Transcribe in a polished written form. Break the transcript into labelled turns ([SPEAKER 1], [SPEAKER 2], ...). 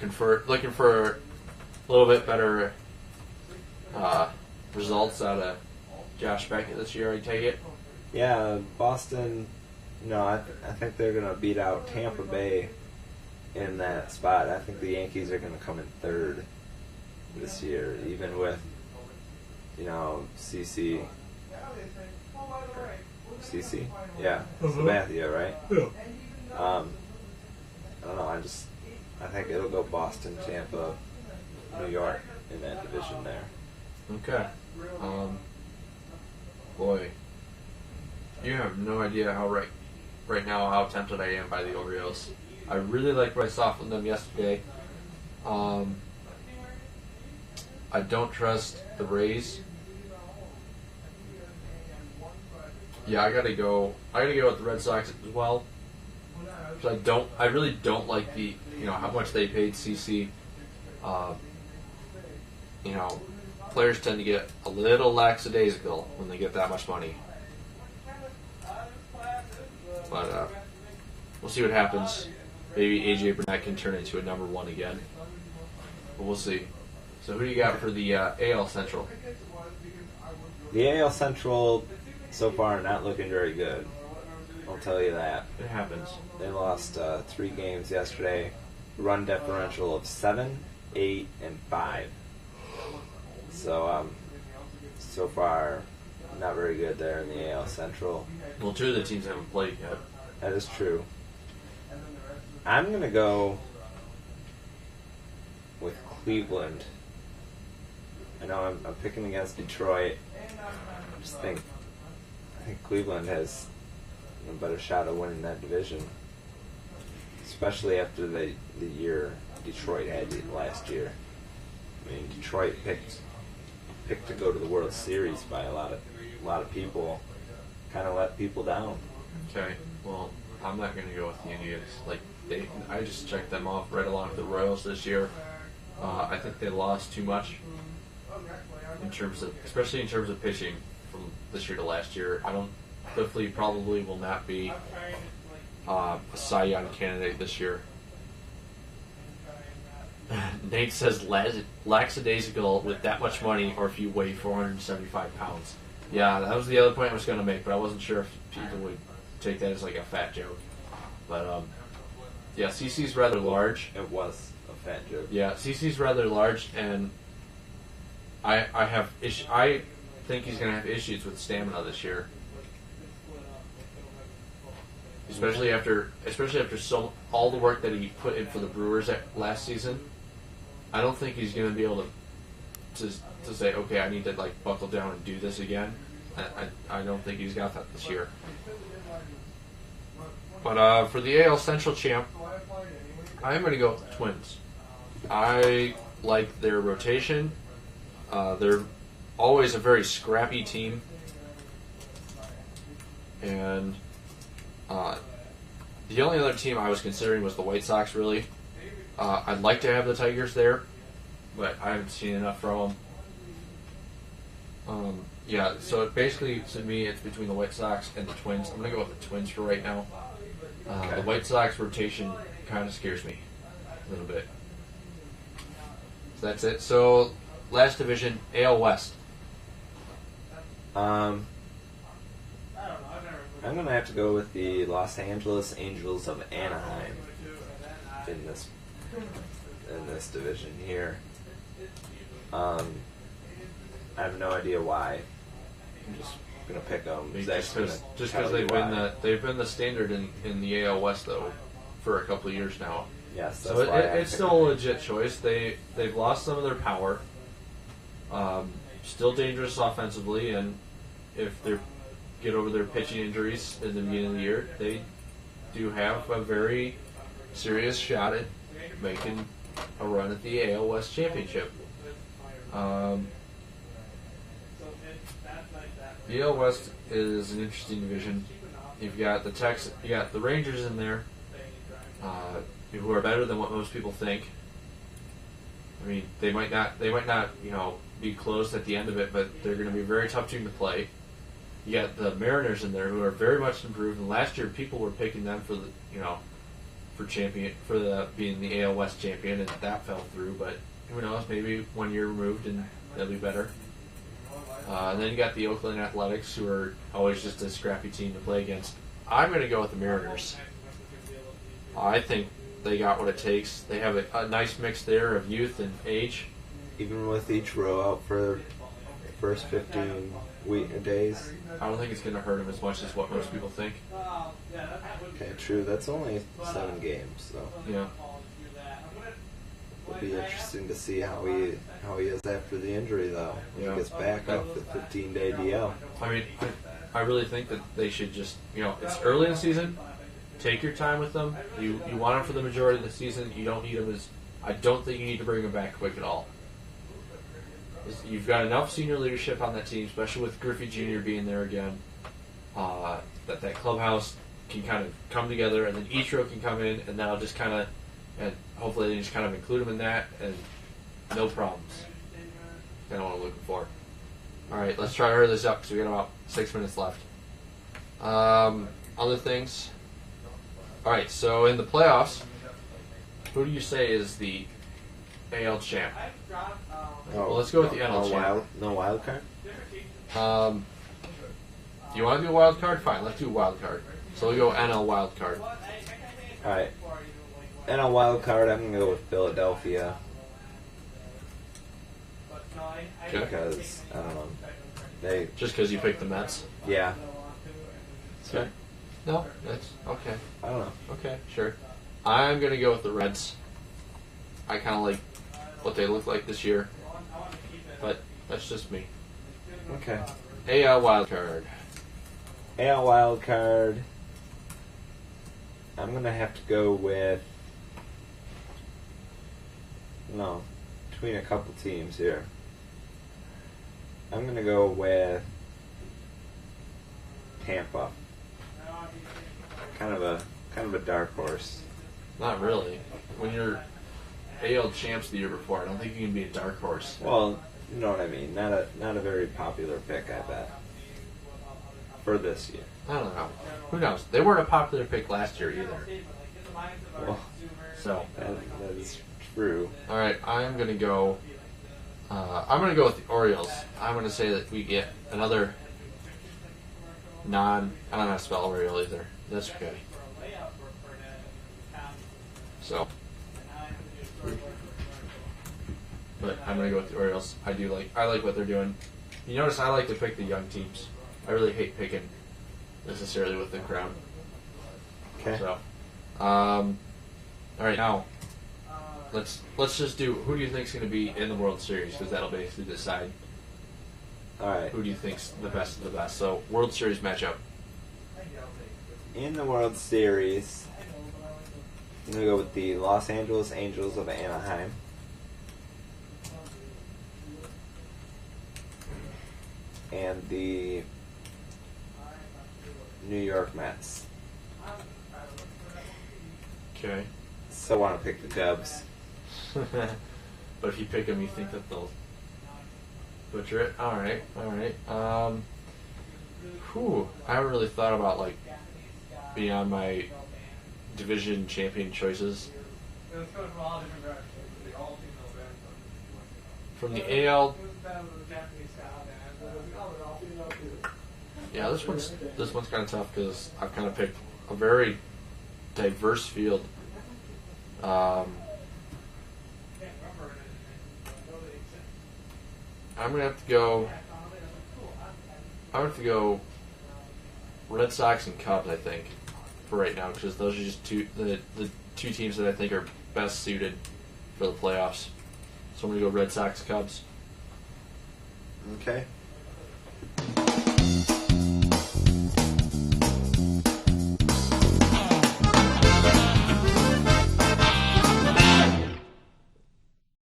[SPEAKER 1] looking for a little bit better results out of Josh Beckett this year. I take it.
[SPEAKER 2] Yeah, Boston. No, I think they're going to beat out Tampa Bay in that spot. I think the Yankees are going to come in third this year, even with, CC. Yeah, Sabathia, right?
[SPEAKER 1] Yeah.
[SPEAKER 2] I don't know. I think it'll go Boston, Tampa, New York in that division there.
[SPEAKER 1] Okay. Boy, you have no idea right now how tempted I am by the Orioles. I really liked what I saw from them yesterday. I don't trust the Rays. Yeah, I gotta go with the Red Sox as well. I really don't like the how much they paid CC. Players tend to get a little lackadaisical when they get that much money. But we'll see what happens. Maybe AJ Burnett can turn into a number one again. But we'll see. So who do you got for the AL Central?
[SPEAKER 2] The AL Central so far not looking very good. I'll tell you that.
[SPEAKER 1] It happens.
[SPEAKER 2] They lost 3 games yesterday. Run differential of 7, 8, and 5. So, so far, not very good there in the AL Central.
[SPEAKER 1] Well, 2 of the teams haven't played yet.
[SPEAKER 2] That is true. I'm going to go with Cleveland. I know I'm picking against Detroit. I think Cleveland has a better shot of winning that division, especially after the year Detroit had last year. I mean, Detroit picked to go to the World Series by a lot of people. Kind of let people down.
[SPEAKER 1] Okay, well, I'm not going to go with the Indians. I just checked them off right along with the Royals this year. I think they lost too much especially in terms of pitching from this year to last year. Cliff Lee probably will not be a Cy Young candidate this year. Nate says lackadaisical with that much money, or if you weigh 475 pounds. Yeah, that was the other point I was going to make, but I wasn't sure if people would take that as like a fat joke. But yeah, CC's rather large.
[SPEAKER 2] It was a fat joke.
[SPEAKER 1] Yeah, CC's rather large, and I think he's going to have issues with stamina this year. Especially after all the work that he put in for the Brewers last season. I don't think he's going to be able to say, okay, I need to buckle down and do this again. I don't think he's got that this year. But for the AL Central champ, I'm going to go with the Twins. I like their rotation. They're always a very scrappy team. And the only other team I was considering was the White Sox, really. I'd like to have the Tigers there, but I haven't seen enough from them. Yeah, so basically, to me, it's between the White Sox and the Twins. I'm going to go with the Twins for right now.
[SPEAKER 2] Okay.
[SPEAKER 1] The White Sox rotation kind of scares me a little bit. So that's it. So, last division, AL West.
[SPEAKER 2] I'm going to have to go with the Los Angeles Angels of Anaheim in this division here. I have no idea why. I'm just going to pick them.
[SPEAKER 1] Just because they've been the standard in the AL West though for a couple of years now.
[SPEAKER 2] Yes,
[SPEAKER 1] that's so it's still a legit choice. They've lost some of their power. Still dangerous offensively, and if they get over their pitching injuries in the beginning of the year, they do have a very serious shot at making a run at the AL West Championship. The AL West is an interesting division. You've got you got the Rangers in there, who are better than what most people think. I mean, they might not, be close at the end of it, but they're going to be a very tough team to play. You got the Mariners in there, who are very much improved. And last year, people were picking them for for being the AL West champion, and that fell through. But who knows? Maybe 1 year removed, and they'll be better. And then you got the Oakland Athletics, who are always just a scrappy team to play against. I'm going to go with the Mariners. I think they got what it takes. They have a nice mix there of youth and age.
[SPEAKER 2] Even with each row out for the first 15 days.
[SPEAKER 1] I don't think it's going to hurt them as much as what most people think.
[SPEAKER 2] Okay, true. That's only 7 games, so
[SPEAKER 1] Yeah.
[SPEAKER 2] it'll be interesting to see how he is after the injury, though. When
[SPEAKER 1] Yeah.
[SPEAKER 2] he gets back off the 15-day DL.
[SPEAKER 1] I mean, I really think that they should just, it's early in the season. Take your time with them. You want them for the majority of the season. You don't need them I don't think you need to bring them back quick at all. You've got enough senior leadership on that team, especially with Griffey Jr. being there again, that clubhouse can kind of come together, and then Ichiro can come in, and that'll just kind of, and hopefully they just kind of include him in that, and no problems. Kind of what I'm looking for. All right, let's try to hurry this up because we got about 6 minutes left. Other things. All right, so in the playoffs, who do you say is the AL champ? Well, let's go with the NL champ.
[SPEAKER 2] No wild card?
[SPEAKER 1] Do you want to do a wild card? Fine, let's do a wild card. So we'll go NL wild card.
[SPEAKER 2] Alright. NL wild card, I'm going to go with Philadelphia.
[SPEAKER 1] Okay.
[SPEAKER 2] Because, I don't know.
[SPEAKER 1] Just because you picked the Mets?
[SPEAKER 2] Yeah.
[SPEAKER 1] Okay. No, that's okay.
[SPEAKER 2] I don't know.
[SPEAKER 1] Okay, sure. I'm going to go with the Reds. I kind of like what they look like this year. But that's just me.
[SPEAKER 2] Okay.
[SPEAKER 1] AL wild card.
[SPEAKER 2] AL wild card. I'm going to have to go with... No. Between a couple teams here. I'm going to go with Tampa. Kind of a dark horse.
[SPEAKER 1] Not really. When you're AL champs the year before, I don't think you can be a dark horse.
[SPEAKER 2] Well, you know what I mean. Not a very popular pick, I bet. For this year.
[SPEAKER 1] I don't know. Who knows? They weren't a popular pick last year either.
[SPEAKER 2] Well,
[SPEAKER 1] So
[SPEAKER 2] that is true.
[SPEAKER 1] all right, I'm gonna go. I'm gonna go with the Orioles. I'm gonna say that we get another I don't know how to spell Oriole either. That's okay. So, but I'm gonna go with the Orioles. I like what they're doing. You notice I like to pick the young teams. I really hate picking necessarily with the crown.
[SPEAKER 2] Okay.
[SPEAKER 1] So, all right, now let's just do. Who do you think's going to be in the World Series? Because that'll basically decide.
[SPEAKER 2] All right.
[SPEAKER 1] Who do you think's the best of the best? So, World Series matchup.
[SPEAKER 2] In the World Series, I'm going to go with the Los Angeles Angels of Anaheim. And the New York Mets.
[SPEAKER 1] Okay.
[SPEAKER 2] So I want to pick the Cubs.
[SPEAKER 1] But if you pick them, you think that they'll butcher it. All right. I haven't really thought about beyond my division champion choices. From the AL, yeah, this one's kind of tough because I've kind of picked a very diverse field. I'm gonna have to go. Red Sox and Cubs, I think, for right now, because those are just the two teams that I think are best suited for the playoffs. So I'm gonna go Red Sox, Cubs.
[SPEAKER 2] Okay.